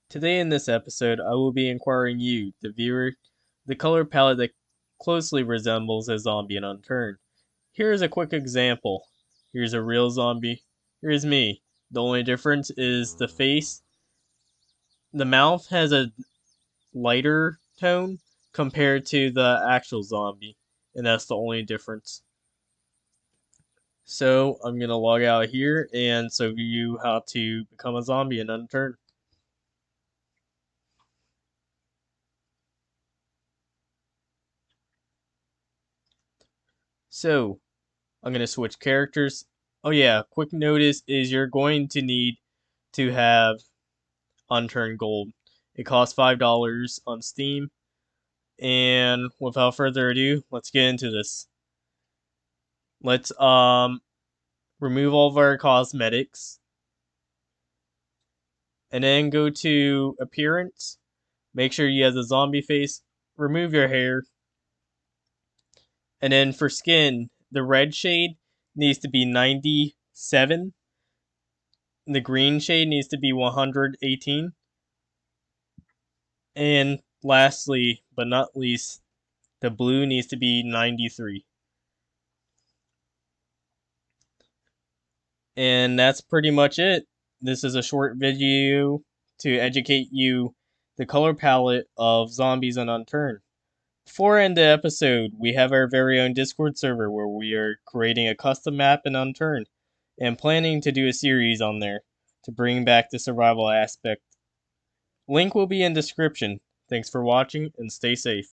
Today in this episode, I will be inquiring you, the viewer, the color palette that closely resembles a zombie in Unturned. Here is a quick example. Here's a real zombie. Here's me. The only difference is the face. The mouth has a lighter tone compared to the actual zombie, and that's the only difference. So I'm gonna log out here and show you how to become a zombie in Unturned. So I'm going to switch characters. Oh yeah, quick notice is you're going to need to have unturned gold. It costs $5 on Steam. And without further ado, let's get into this. Let's remove all of our cosmetics. And then go to appearance. Make sure you have the zombie face. Remove your hair. And then for skin, the red shade needs to be 97. The green shade needs to be 118. And lastly, but not least, the blue needs to be 93. And that's pretty much it. This is a short video to educate you the color palette of Zombies and Unturned. Before I end the episode, we have our very own Discord server where we are creating a custom map in Unturned and planning to do a series on there to bring back the survival aspect. Link will be in description. Thanks for watching and stay safe.